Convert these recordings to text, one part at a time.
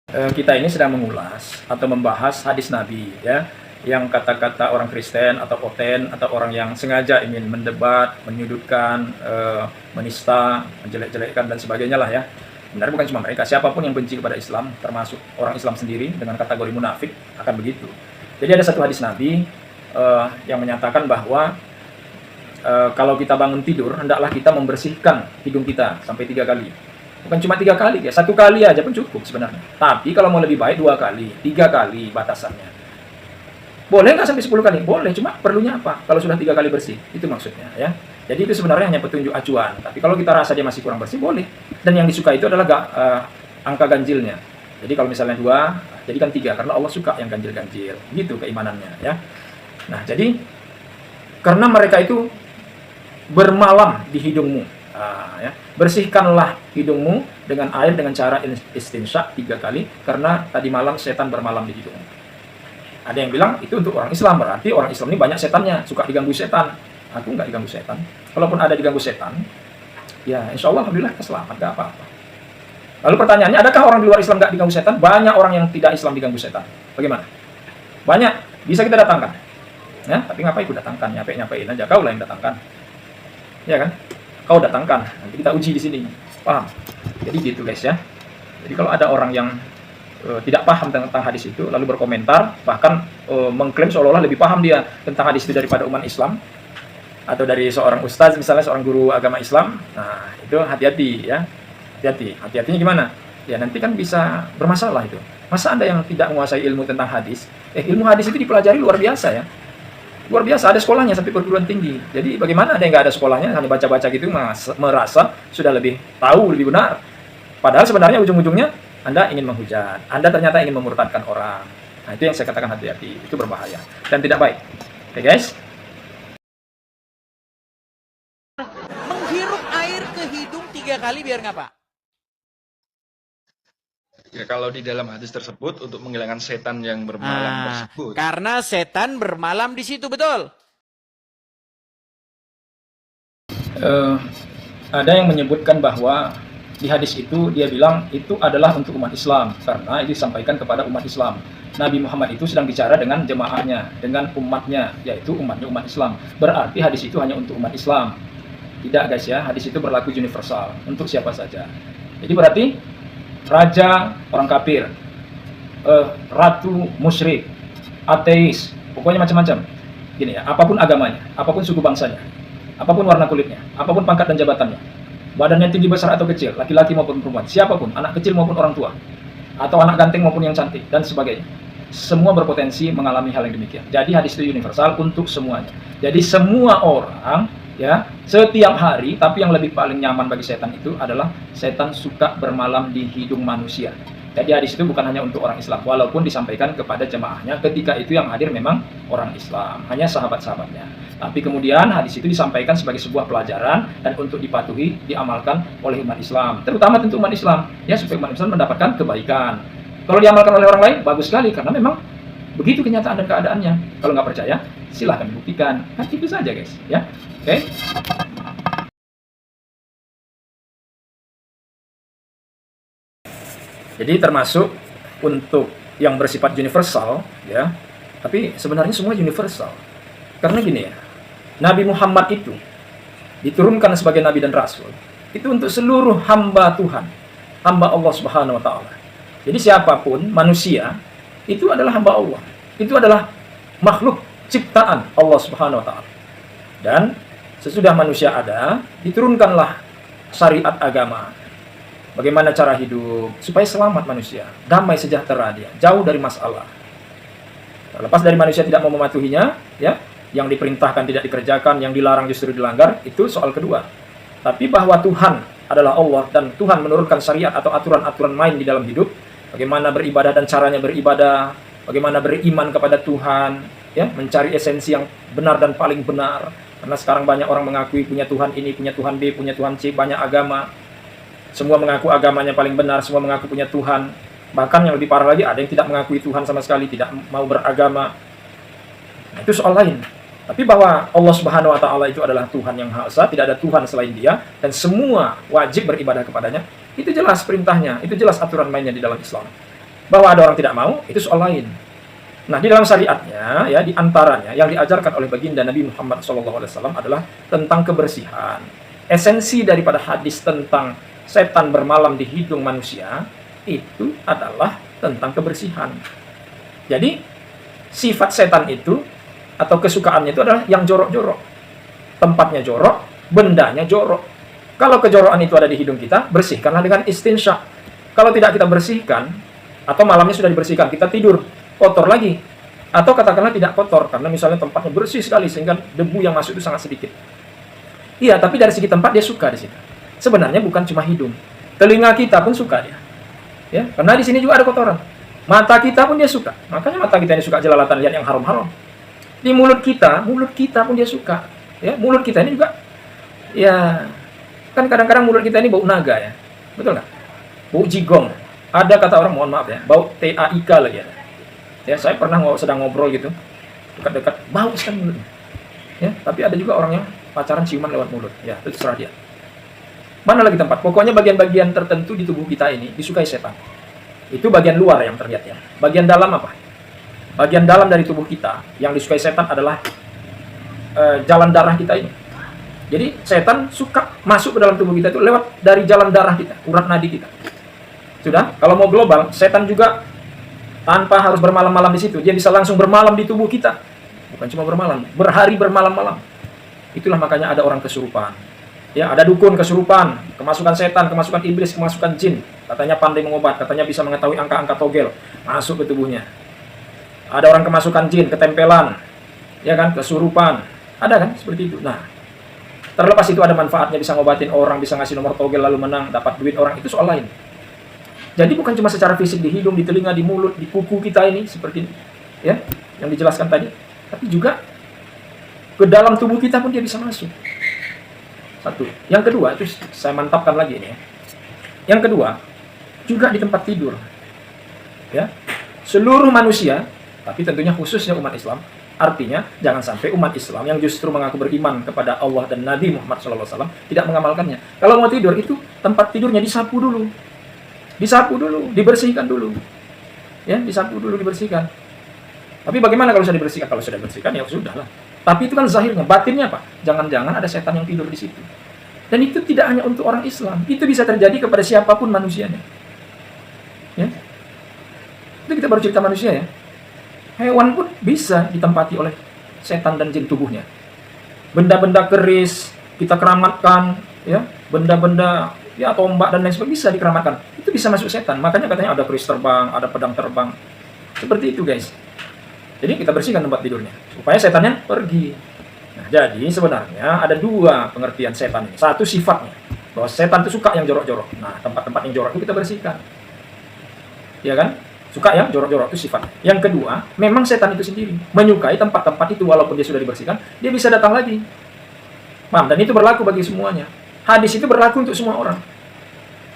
Kita ini sedang mengulas atau membahas hadis Nabi, ya, yang kata-kata orang Kristen atau Oten atau orang yang sengaja ingin mendebat, menyudutkan, menista, menjelek-jelekkan dan sebagainya lah, ya. Sebenarnya bukan cuma mereka, siapapun yang benci kepada Islam, termasuk orang Islam sendiri dengan kategori munafik akan begitu. Jadi ada satu hadis Nabi yang menyatakan bahwa kalau kita bangun tidur, hendaklah kita membersihkan hidung kita sampai 3 kali. Bukan cuma 3 kali, ya 1 kali aja pun cukup sebenarnya. Tapi kalau mau lebih baik 2 kali, 3 kali batasannya. Boleh nggak sampai 10 kali? Boleh, cuma perlunya apa? Kalau sudah 3 kali bersih, itu maksudnya, ya. Jadi itu sebenarnya hanya petunjuk acuan. Tapi kalau kita rasa dia masih kurang bersih, boleh. Dan yang disuka itu adalah angka ganjilnya. Jadi kalau misalnya 2, jadikan 3, karena Allah suka yang ganjil-ganjil. Gitu keimanannya, ya. Nah, jadi karena mereka itu bermalam di hidungmu. Ya. Bersihkanlah hidungmu dengan air dengan cara istinsya 3 kali, karena tadi malam setan bermalam di hidungmu. Ada yang bilang itu untuk orang Islam, berarti orang Islam ini banyak setannya, suka diganggu setan. Aku nggak diganggu setan. Kalaupun ada diganggu setan, ya insya Allah alhamdulillah selamat, nggak apa-apa. Lalu pertanyaannya, adakah orang di luar Islam nggak diganggu setan? Banyak orang yang tidak Islam diganggu setan. Bagaimana? Banyak, bisa kita datangkan. Ya, tapi ngapain aku datangkan? Nyapain aja, kau lah yang datangkan. Ya kan? Kau datangkan, nanti kita uji di sini. Paham? Jadi gitu guys, ya. Jadi kalau ada orang yang tidak paham tentang hadis itu lalu berkomentar, bahkan mengklaim seolah-olah lebih paham dia tentang hadis itu daripada umat Islam, atau dari seorang ustaz misalnya, seorang guru agama Islam, nah itu hati-hati, ya. Hati-hatinya gimana? Ya nanti kan bisa bermasalah itu. Masa Anda yang tidak menguasai ilmu tentang hadis, ilmu hadis itu dipelajari luar biasa, ya. Luar biasa, ada sekolahnya sampai perguruan tinggi. Jadi bagaimana ada yang nggak ada sekolahnya, hanya baca-baca gitu, merasa sudah lebih tahu, lebih benar. Padahal sebenarnya ujung-ujungnya Anda ingin menghujat. Anda ternyata ingin memurtadkan orang. Nah, itu yang saya katakan hati-hati. Itu berbahaya dan tidak baik. Oke guys? Menghirup air ke hidung 3 kali biar ngapa? Ya, kalau di dalam hadis tersebut untuk menghilangkan setan yang bermalam tersebut. Karena setan bermalam di situ, betul? Ada yang menyebutkan bahwa di hadis itu dia bilang itu adalah untuk umat Islam, karena itu disampaikan kepada umat Islam. Nabi Muhammad itu sedang bicara dengan jemaahnya, dengan umatnya, yaitu umatnya umat Islam. Berarti hadis itu hanya untuk umat Islam. Tidak guys, ya, hadis itu berlaku universal untuk siapa saja. Jadi berarti raja orang kafir, ratu musyrik, ateis, pokoknya macam-macam. Gini ya, apapun agamanya, apapun suku bangsanya, apapun warna kulitnya, apapun pangkat dan jabatannya, badannya tinggi besar atau kecil, laki-laki maupun perempuan, siapapun, anak kecil maupun orang tua, atau anak ganteng maupun yang cantik, dan sebagainya. Semua berpotensi mengalami hal yang demikian. Jadi hadis itu universal untuk semuanya. Jadi semua orang, ya, setiap hari, tapi yang lebih paling nyaman bagi setan itu adalah setan suka bermalam di hidung manusia. Jadi hadis itu bukan hanya untuk orang Islam, walaupun disampaikan kepada jemaahnya ketika itu yang hadir memang orang Islam, hanya sahabat-sahabatnya. Tapi kemudian hadis itu disampaikan sebagai sebuah pelajaran dan untuk dipatuhi, diamalkan oleh umat Islam, terutama tentu umat Islam, ya, supaya umat Islam mendapatkan kebaikan. Kalau diamalkan oleh orang lain, bagus sekali, karena memang begitu kenyataan dan keadaannya. Kalau nggak percaya, silahkan buktikan. Kan itu saja guys, ya. Oke. Jadi termasuk untuk yang bersifat universal, ya. Tapi sebenarnya semua universal. Karena gini ya, Nabi Muhammad itu diturunkan sebagai nabi dan rasul itu untuk seluruh hamba Tuhan, hamba Allah Subhanahu wa taala. Jadi siapapun manusia itu adalah hamba Allah. Itu adalah makhluk ciptaan Allah Subhanahu wa taala. Dan sesudah manusia ada, diturunkanlah syariat agama. Bagaimana cara hidup supaya selamat manusia, damai sejahtera dia, jauh dari masalah. Lepas dari manusia tidak mau mematuhinya, ya, yang diperintahkan tidak dikerjakan, yang dilarang justru dilanggar, itu soal kedua. Tapi bahwa Tuhan adalah Allah dan Tuhan menurunkan syariat atau aturan-aturan main di dalam hidup, bagaimana beribadah dan caranya beribadah, bagaimana beriman kepada Tuhan, ya, mencari esensi yang benar dan paling benar. Karena sekarang banyak orang mengakui punya Tuhan ini, punya Tuhan B, punya Tuhan C, banyak agama. Semua mengaku agamanya paling benar, semua mengaku punya Tuhan. Bahkan yang lebih parah lagi, ada yang tidak mengakui Tuhan sama sekali, tidak mau beragama. Nah, itu soal lain. Tapi bahwa Allah Subhanahu wa taala itu adalah Tuhan yang Maha Esa, tidak ada Tuhan selain Dia, dan semua wajib beribadah kepadanya, itu jelas perintahnya, itu jelas aturan mainnya di dalam Islam. Bahwa ada orang tidak mau, itu soal lain. Nah, di dalam syariatnya, ya, di antaranya yang diajarkan oleh baginda Nabi Muhammad SAW adalah tentang kebersihan. Esensi daripada hadis tentang setan bermalam di hidung manusia itu adalah tentang kebersihan. Jadi, sifat setan itu atau kesukaannya itu adalah yang jorok-jorok. Tempatnya jorok, bendanya jorok. Kalau kejorokan itu ada di hidung kita, bersihkanlah dengan istinsya. Kalau tidak kita bersihkan, atau malamnya sudah dibersihkan, kita tidur, kotor lagi. Atau katakanlah tidak kotor, karena misalnya tempatnya bersih sekali, sehingga debu yang masuk itu sangat sedikit. Iya, tapi dari segi tempat dia suka di situ. Sebenarnya bukan cuma hidung. Telinga kita pun suka dia. Ya, karena di sini juga ada kotoran. Mata kita pun dia suka. Makanya mata kita ini suka jelalatan lihat yang haram-haram. Di mulut kita pun dia suka. Ya, mulut kita ini juga, ya, kan kadang-kadang mulut kita ini bau naga ya. Betul nggak? Bau jigong. Ada kata orang, mohon maaf ya, bau TAIK lagi ada. Ya, saya pernah sedang ngobrol gitu, dekat-dekat, bau sekali mulutnya. Ya, tapi ada juga orang yang pacaran ciuman lewat mulut. Ya, itu terserah dia. Mana lagi tempat? Pokoknya bagian-bagian tertentu di tubuh kita ini disukai setan. Itu bagian luar yang terlihat ya. Bagian dalam apa? Bagian dalam dari tubuh kita yang disukai setan adalah jalan darah kita ini. Jadi setan suka masuk ke dalam tubuh kita itu lewat dari jalan darah kita, urat nadi kita. Sudah, kalau mau global, setan juga tanpa harus bermalam-malam di situ, dia bisa langsung bermalam di tubuh kita. Bukan cuma bermalam, berhari bermalam-malam. Itulah makanya ada orang kesurupan. Ya, ada dukun kesurupan, kemasukan setan, kemasukan iblis, kemasukan jin. Katanya pandai mengobat, katanya bisa mengetahui angka-angka togel masuk ke tubuhnya. Ada orang kemasukan jin, ketempelan, ya kan, kesurupan. Ada kan seperti itu. Nah, terlepas itu ada manfaatnya, bisa ngobatin orang, bisa ngasih nomor togel lalu menang, dapat duit orang, itu soal lain. Jadi bukan cuma secara fisik di hidung, di telinga, di mulut, di kuku kita ini seperti ini, ya, yang dijelaskan tadi, tapi juga ke dalam tubuh kita pun dia bisa masuk. Satu. Yang kedua, itu saya mantapkan lagi ini ya. Yang kedua, juga di tempat tidur. Ya. Seluruh manusia, tapi tentunya khususnya umat Islam, artinya jangan sampai umat Islam yang justru mengaku beriman kepada Allah dan Nabi Muhammad SAW tidak mengamalkannya. Kalau mau tidur itu tempat tidurnya disapu dulu. Disapu dulu, dibersihkan dulu. Ya, disapu dulu, dibersihkan. Tapi bagaimana kalau sudah dibersihkan? Kalau sudah dibersihkan ya sudahlah. Tapi itu kan zahirnya, batinnya apa? Jangan-jangan ada setan yang tidur di situ. Dan itu tidak hanya untuk orang Islam, itu bisa terjadi kepada siapapun manusianya. Ya. Itu kita baru cerita manusia ya. Hewan pun bisa ditempati oleh setan dan jin tubuhnya. Benda-benda keris kita keramatkan, ya, benda-benda ya tombak dan lain sebagainya bisa dikeramatkan. Itu bisa masuk setan. Makanya katanya ada keris terbang, ada pedang terbang. Seperti itu, guys. Jadi kita bersihkan tempat tidurnya supaya setannya pergi. Nah, jadi sebenarnya ada dua pengertian setan ini. Satu sifatnya, bahwa setan itu suka yang jorok-jorok. Nah, tempat-tempat yang jorok itu kita bersihkan. Ya kan? Suka yang jorok-jorok itu sifatnya. Yang kedua, memang setan itu sendiri menyukai tempat-tempat itu walaupun dia sudah dibersihkan, dia bisa datang lagi. Paham? Dan itu berlaku bagi semuanya. Hadis itu berlaku untuk semua orang.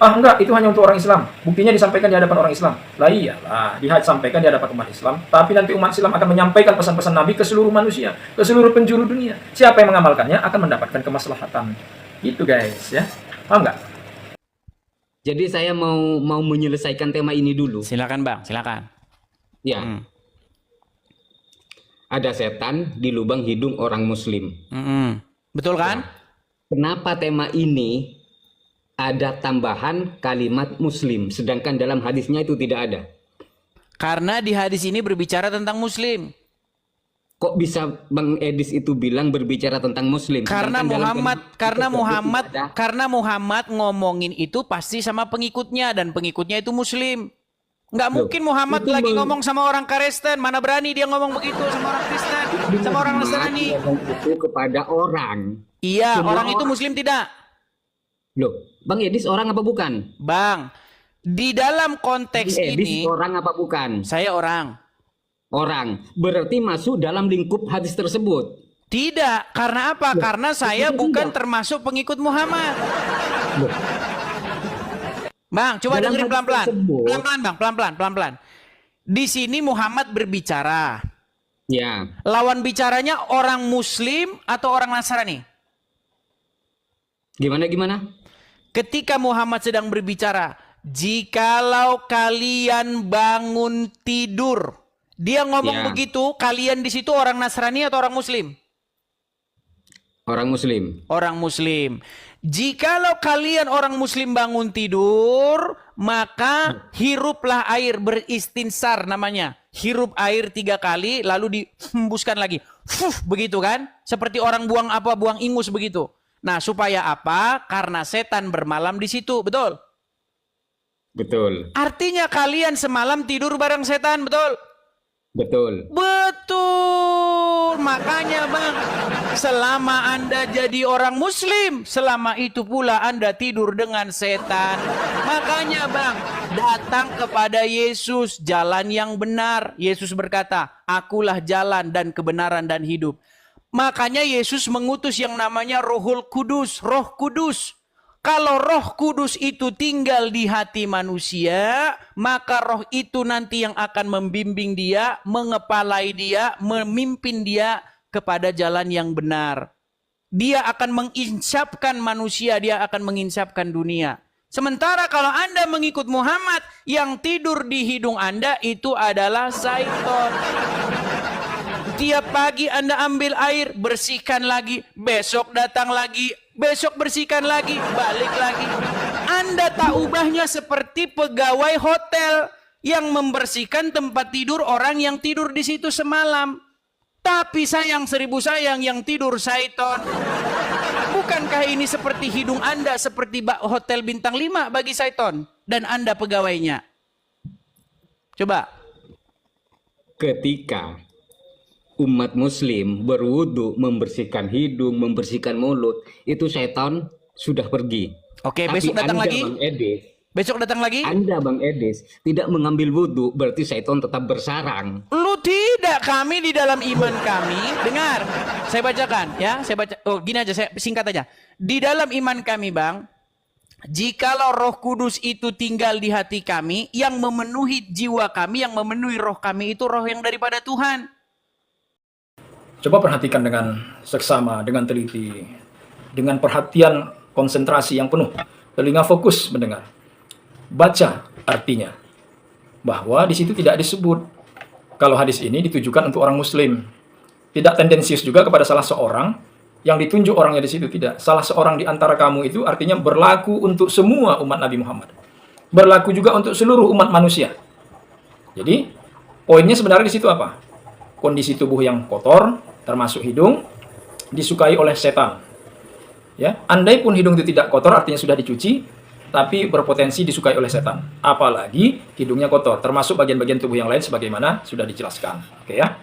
Ah enggak, itu hanya untuk orang Islam. Buktinya disampaikan di hadapan orang Islam. Lah iyalah, disampaikan di hadapan umat Islam. Tapi nanti umat Islam akan menyampaikan pesan-pesan Nabi ke seluruh manusia, ke seluruh penjuru dunia. Siapa yang mengamalkannya akan mendapatkan kemaslahatan. Gitu guys, ya. Paham enggak? Jadi saya mau menyelesaikan tema ini dulu. Silakan Bang, silakan. Ya. Ada setan di lubang hidung orang Muslim. Betul kan? Kenapa tema ini ada tambahan kalimat Muslim, sedangkan dalam hadisnya itu tidak ada? Karena di hadis ini berbicara tentang Muslim. Kok bisa Bang Edis itu bilang berbicara tentang Muslim? Karena Sedangkan dalam Muhammad ngomongin itu pasti sama pengikutnya dan pengikutnya itu Muslim. Nggak mungkin Muhammad itu lagi ngomong sama orang Kristen. Mana berani dia ngomong begitu sama orang Kristen, sama orang Nasrani. ngomong itu kepada orang. Iya, Semua orang itu Muslim tidak. Loh, Bang Edis orang apa bukan? Bang, di dalam konteks Bang Edis ini orang apa bukan? saya orang. Orang. Berarti masuk dalam lingkup hadis tersebut. Tidak, karena apa? Karena saya bukan termasuk pengikut Muhammad. Bang, coba Dalam dengerin hadis pelan-pelan. tersebut- Pelan-pelan, Bang, pelan-pelan. Di sini Muhammad berbicara. Ya. Lawan bicaranya orang Muslim atau orang Nasrani? Gimana? Ketika Muhammad sedang berbicara jikalau kalian bangun tidur. Dia ngomong Ya. begitu, kalian di situ orang Nasrani atau orang Muslim? Orang Muslim. Orang Muslim. Jikalau kalian orang Muslim bangun tidur, maka hiruplah air, beristinsar namanya. Hirup air 3 kali, lalu dihembuskan lagi. Begitu kan? Seperti orang buang apa, buang ingus begitu. Nah, supaya apa? Karena setan bermalam di situ, betul? Betul. Artinya kalian semalam tidur bareng setan, betul? Betul. Betul. Makanya Bang, selama Anda jadi orang Muslim, selama itu pula Anda tidur dengan setan. Makanya Bang, datang kepada Yesus, jalan yang benar. Yesus berkata, akulah jalan dan kebenaran dan hidup. Makanya Yesus mengutus yang namanya Rohul Kudus, Roh Kudus. Kalau Roh Kudus itu tinggal di hati manusia, maka roh itu nanti yang akan membimbing dia, mengepalai dia, memimpin dia kepada jalan yang benar. Dia akan menginsapkan manusia, dia akan menginsapkan dunia. Sementara kalau Anda mengikut Muhammad, yang tidur di hidung Anda itu adalah syaitan. Tiap pagi Anda ambil air, bersihkan lagi, besok datang lagi, besok bersihkan lagi, balik lagi. Anda tak ubahnya seperti pegawai hotel yang membersihkan tempat tidur orang yang tidur di situ semalam. Tapi sayang 1000 sayang yang tidur syaitan. Bukankah ini seperti hidung Anda seperti hotel bintang 5 bagi syaitan dan Anda pegawainya? Coba. Ketika umat Muslim berwudu, membersihkan hidung, membersihkan mulut, itu setan sudah pergi. Oke, Tapi besok datang Anda, lagi. Bang Edis, Besok datang lagi. Anda, Bang Edis, tidak mengambil wudu, berarti setan tetap bersarang. Lu tidak, kami di dalam iman kami. Dengar, saya bacakan ya. Saya baca. Oh, gini aja, saya singkat aja. Di dalam iman kami, Bang, jikalau Roh Kudus itu tinggal di hati kami, yang memenuhi jiwa kami, yang memenuhi roh kami itu roh yang daripada Tuhan. Coba perhatikan dengan seksama, dengan teliti, dengan perhatian konsentrasi yang penuh, telinga fokus mendengar. Baca artinya, bahwa di situ tidak disebut kalau hadis ini ditujukan untuk orang Muslim. Tidak tendensius juga kepada salah seorang yang ditunjuk orangnya di situ, tidak. Salah seorang di antara kamu itu artinya berlaku untuk semua umat Nabi Muhammad. Berlaku juga untuk seluruh umat manusia. Jadi, poinnya sebenarnya di situ apa? Kondisi tubuh yang kotor, termasuk hidung, disukai oleh setan. Ya, andai pun hidung itu tidak kotor, artinya sudah dicuci, tapi berpotensi disukai oleh setan. Apalagi hidungnya kotor, termasuk bagian-bagian tubuh yang lain sebagaimana sudah dijelaskan. Oke ya.